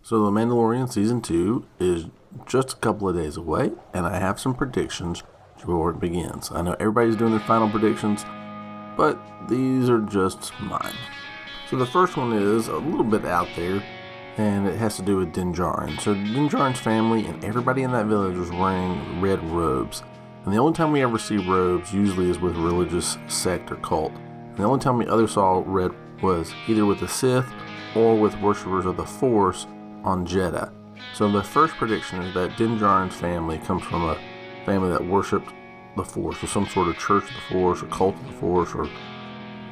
So The Mandalorian Season 2 is just a couple of days away, and I have some predictions before it begins. I know everybody's doing their final predictions, but these are just mine. So the first one is a little bit out there, and it has to do with Din Djarin. So Din Djarin's family and everybody in that village was wearing red robes. And the only time we ever see robes usually is with a religious sect or cult. And the only time we ever saw red was either with the Sith or with worshippers of the Force on Jeddah. So the first prediction is that Din Djarin's family comes from a family that worshipped the Force, or some sort of church of the Force, or cult of the Force, or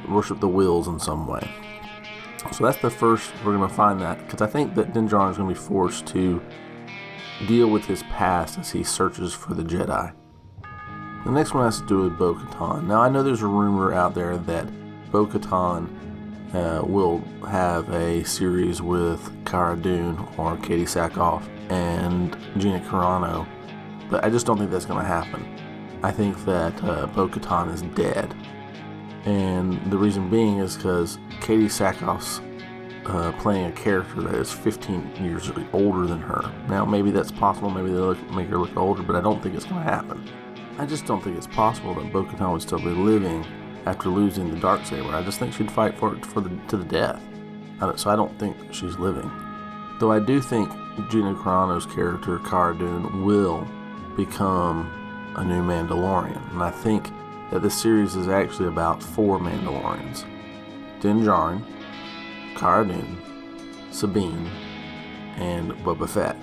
worship the Wills in some way. So that's the first, we're going to find that, because I think that Din Djarin is going to be forced to deal with his past as he searches for the Jedi. The next one has to do with Bo-Katan. Now I know there's a rumor out there that Bo-Katan will have a series with Cara Dune or Katie Sackhoff and Gina Carano, but I just don't think that's going to happen. I think that Bo-Katan is dead, and the reason being is because Katie Sackhoff's playing a character that is 15 years older than her. Now maybe that's possible, maybe they'll make her look older, but I don't think it's going to happen. I just don't think it's possible that Bo-Katan would still be living after losing the Darksaber. I just think she'd fight for it to the death. So I don't think she's living. Though I do think Gina Carano's character, Cara Dune, will become a new Mandalorian. And I think that this series is actually about 4 Mandalorians. Din Djarin, Cara Dune, Sabine, and Boba Fett.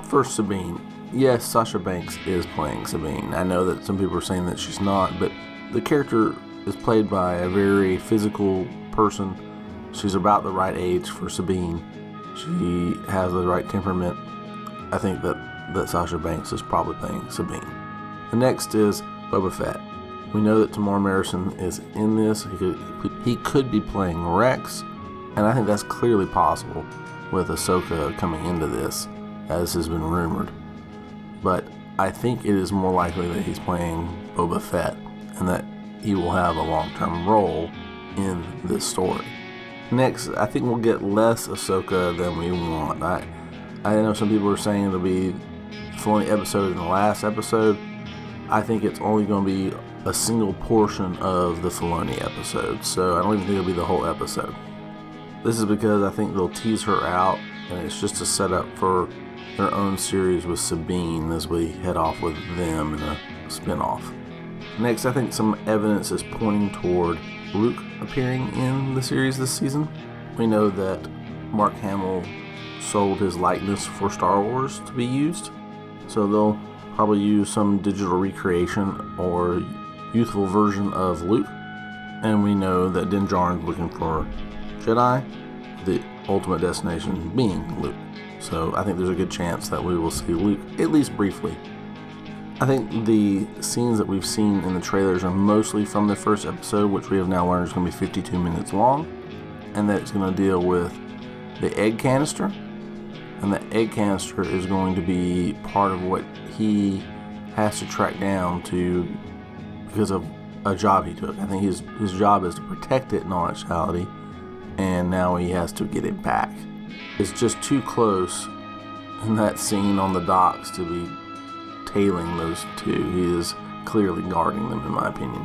First, Sabine. Yes, Sasha Banks is playing Sabine. I know that some people are saying that she's not, but the character is played by a very physical person. She's about the right age for Sabine. She has the right temperament. I think that Sasha Banks is probably playing Sabine. The next is Boba Fett. We know that Tamar Morrison is in this. He could be playing Rex, and I think that's clearly possible with Ahsoka coming into this, as has been rumored. But I think it is more likely that he's playing Boba Fett, and that he will have a long-term role in this story. Next, I think we'll get less Ahsoka than we want. I know some people are saying it'll be Filoni episode in the last episode. I think it's only going to be a single portion of the Filoni episode, so I don't even think it'll be the whole episode. This is because I think they'll tease her out, and it's just a setup for their own series with Sabine as we head off with them in a spin-off. Next, I think some evidence is pointing toward Luke appearing in the series this season. We know that Mark Hamill sold his likeness for Star Wars to be used, so they'll probably use some digital recreation or youthful version of Luke. And we know that Din Djarin's looking for Jedi, the ultimate destination being Luke. So I think there's a good chance that we will see Luke, at least briefly. I think the scenes that we've seen in the trailers are mostly from the first episode, which we have now learned is going to be 52 minutes long, and that it's going to deal with the egg canister, and the egg canister is going to be part of what he has to track down because of a job he took. I think his job is to protect it in all actuality, and now he has to get it back. It's just too close in that scene on the docks to be tailing those two. He is clearly guarding them, in my opinion.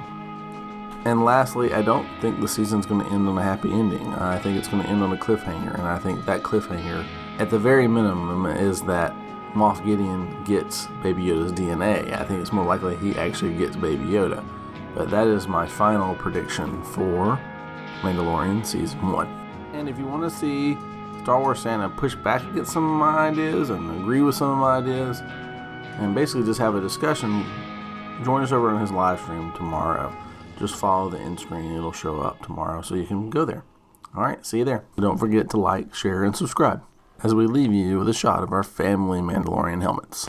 And lastly, I don't think the season's going to end on a happy ending. I think it's going to end on a cliffhanger, and I think that cliffhanger, at the very minimum, is that Moff Gideon gets Baby Yoda's DNA. I think it's more likely he actually gets Baby Yoda. But that is my final prediction for Mandalorian Season 1. And if you want to see Star Wars Santa push back against some of my ideas and agree with some of my ideas, and basically just have a discussion, join us over on his live stream tomorrow. Just follow the end screen, it'll show up tomorrow, so you can go there. Alright, see you there. Don't forget to like, share, and subscribe as we leave you with a shot of our family Mandalorian helmets.